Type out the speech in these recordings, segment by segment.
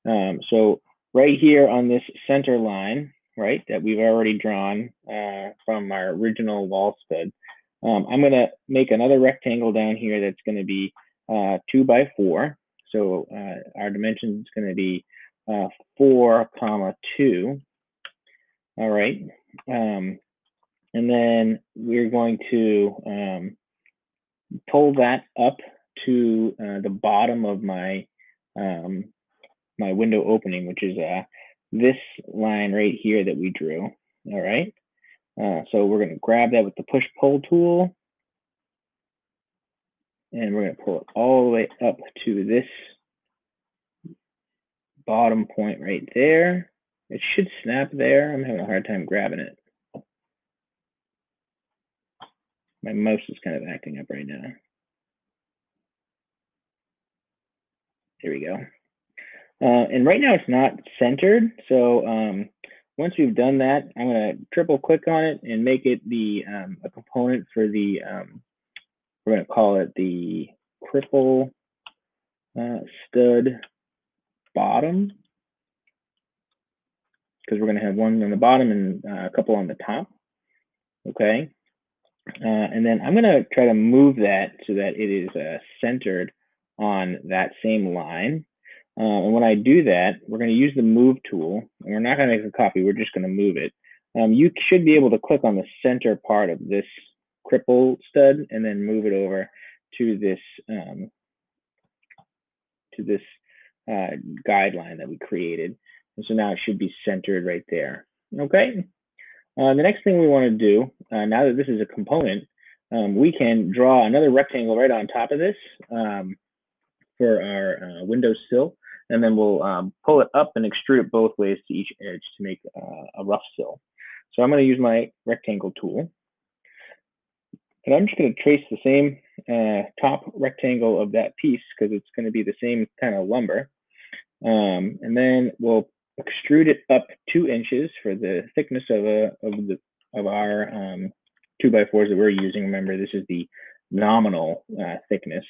So right here on this center line, right, that we've already drawn from our original wall stud, I'm going to make another rectangle down here that's going to be 2 by 4. So our dimension is going to be 4, comma 2. All right. And then we're going to pull that up to the bottom of my my window opening, which is this line right here that we drew. All right. So we're going to grab that with the push-pull tool, and we're going to pull it all the way up to this bottom point right there. It should snap there. I'm having a hard time grabbing it. My mouse is kind of acting up right now. There we go. And right now it's not centered. So once we've done that, I'm going to triple click on it and make it the a component for the, we're going to call it the cripple stud bottom, because we're going to have one on the bottom and a couple on the top. Okay. And then I'm going to try to move that so that it is centered on that same line. And when I do that, we're going to use the move tool, and we're not going to make a copy. We're just going to move it. You should be able to click on the center part of this cripple stud and then move it over to this guideline that we created. And so now it should be centered right there. Okay. The next thing we want to do, now that this is a component, we can draw another rectangle right on top of this for our windowsill, and then we'll pull it up and extrude it both ways to each edge to make a rough sill. So I'm going to use my rectangle tool, and I'm just going to trace the same top rectangle of that piece because it's going to be the same kind of lumber, and then we'll extrude it up 2 inches for the thickness of our 2 by 4s that we're using. Remember, this is the nominal thickness.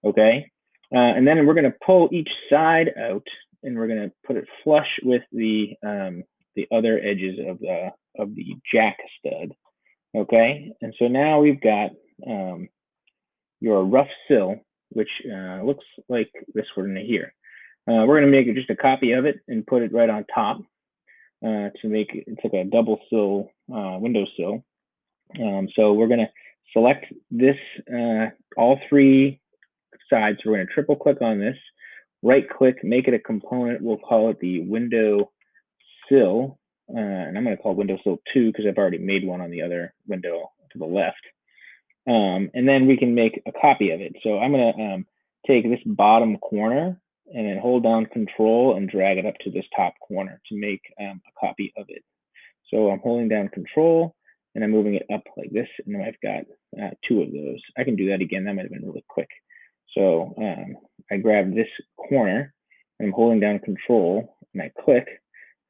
Okay. And then we're going to pull each side out, and we're going to put it flush with the other edges of the jack stud. Okay, and so now we've got your rough sill, which looks like this one here. We're going to make it just a copy of it and put it right on top to make it, it's like a double sill windowsill. So we're going to select this, all 3 sides. We're going to triple click on this, right click, make it a component. We'll call it the window sill, and I'm going to call it windowsill 2 because I've already made one on the other window to the left. And then we can make a copy of it. So I'm going to take this bottom corner and then hold down Control and drag it up to this top corner to make a copy of it. So I'm holding down Control and I'm moving it up like this, and then I've got 2 of those. I can do that again. That might have been really quick. So I grab this corner and I'm holding down Control and I click,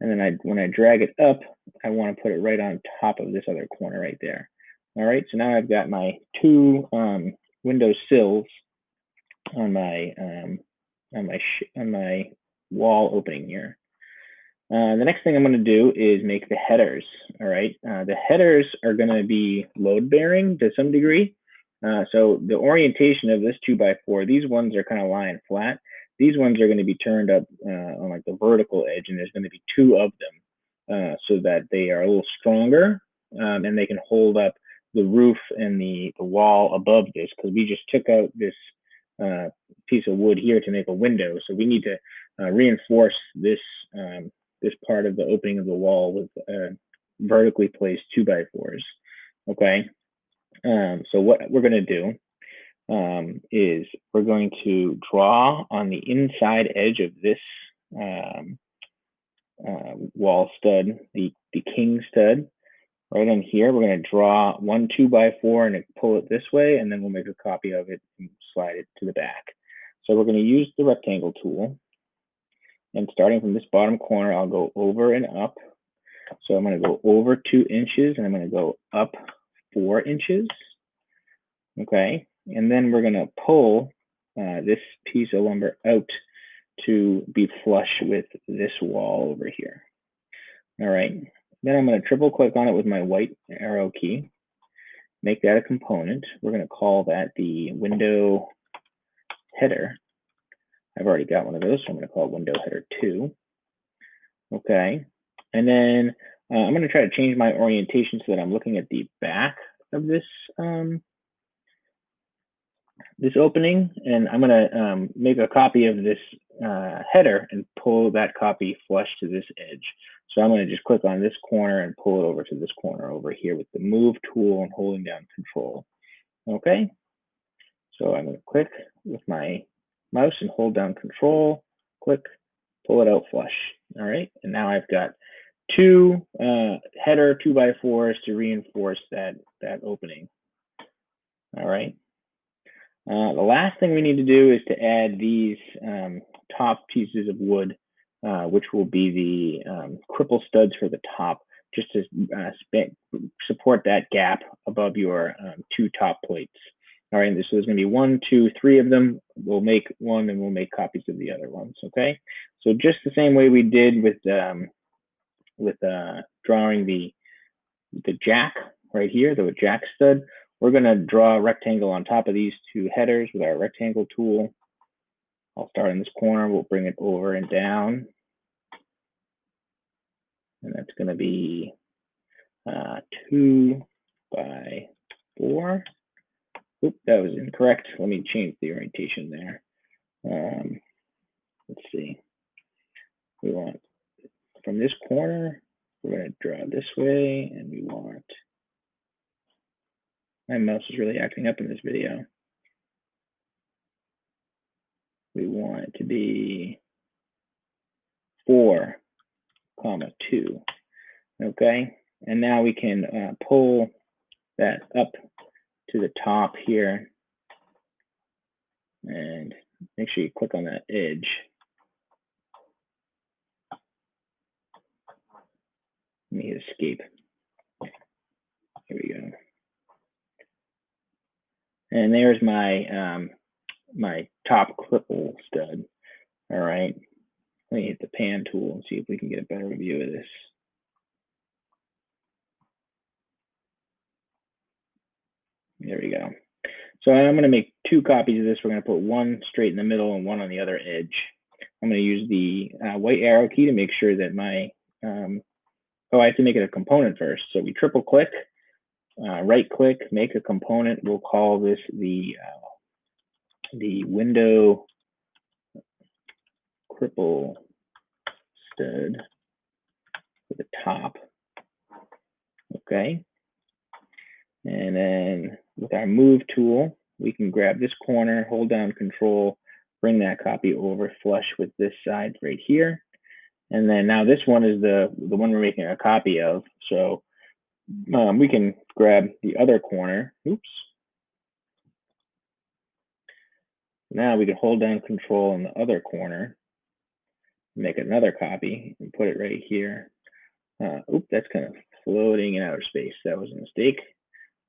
and then when I drag it up, I want to put it right on top of this other corner right there. All right, so now I've got my 2 window sills on my wall opening here. The next thing I'm going to do is make the headers. All right, the headers are going to be load bearing to some degree. So the orientation of this 2 by 4, these ones are kind of lying flat. These ones are going to be turned up on like the vertical edge, and there's going to be 2 of them so that they are a little stronger and they can hold up the roof and the wall above this, because we just took out this piece of wood here to make a window. So we need to reinforce this this part of the opening of the wall with vertically placed 2 by 4s. Okay. So what we're going to do is we're going to draw on the inside edge of this wall stud, the king stud, right on here. We're going to draw 1 2 by 4 and pull it this way, and then we'll make a copy of it and slide it to the back. So we're going to use the rectangle tool, and starting from this bottom corner, I'll go over and up. So I'm going to go over 2 inches, and I'm going to go up 4 inches. Okay, and then we're going to pull this piece of lumber out to be flush with this wall over here. All right, then I'm going to triple click on it with my white arrow key, make that a component. We're going to call that the window header. I've already got one of those, so I'm going to call it window header 2. Okay, and then I'm going to try to change my orientation so that I'm looking at the back of this this opening, and I'm going to make a copy of this header and pull that copy flush to this edge. So I'm going to just click on this corner and pull it over to this corner over here with the move tool and holding down control. Okay, so I'm going to click with my mouse and hold down control, click, pull it out flush. All right, and now I've got 2 header 2x4s to reinforce that opening. All right. The last thing we need to do is to add these top pieces of wood, which will be the cripple studs for the top, just to support that gap above your 2 top plates. All right, so there's going to be 1, 2, 3 of them. We'll make one, and we'll make copies of the other ones. Okay, so just the same way we did with drawing the jack right here, the jack stud. We're going to draw a rectangle on top of these 2 headers with our rectangle tool. I'll start in this corner. We'll bring it over and down. And that's going to be 2 by 4. Oop, that was incorrect. Let me change the orientation there. Let's see. We want from this corner, we're going to draw this way, and we want, my mouse is really acting up in this video. We want it to be 4, 2. Okay, and now we can pull that up to the top here, and make sure you click on that edge. Let me hit escape. Here we go. And there's my my top cripple stud. All right. Let me hit the pan tool and see if we can get a better view of this. There we go. So I'm going to make 2 copies of this. We're going to put 1 straight in the middle and 1 on the other edge. I'm going to use the white arrow key to make sure that my, I have to make it a component first. So we triple click, right click, make a component. We'll call this the window cripple stud for the top. Okay. And then with our move tool, we can grab this corner, hold down control, bring that copy over flush with this side right here. And then now this one is the one we're making a copy of. So we can grab the other corner. Oops. Now we can hold down control in the other corner, make another copy and put it right here. Oops, that's kind of floating in outer space. That was a mistake.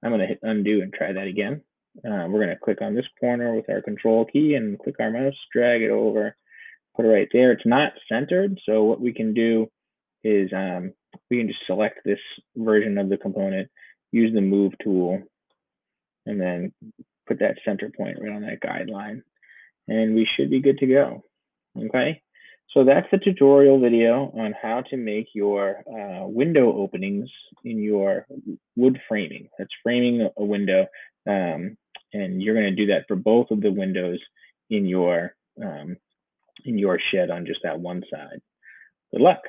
I'm going to hit undo and try that again. We're going to click on this corner with our control key and click our mouse, drag it over, put it right there. It's not centered, so what we can do is we can just select this version of the component, use the move tool, and then put that center point right on that guideline, and we should be good to go. Okay, so that's the tutorial video on how to make your window openings in your wood framing. That's framing a window, and you're going to do that for both of the windows in your shed on just that one side. Good luck.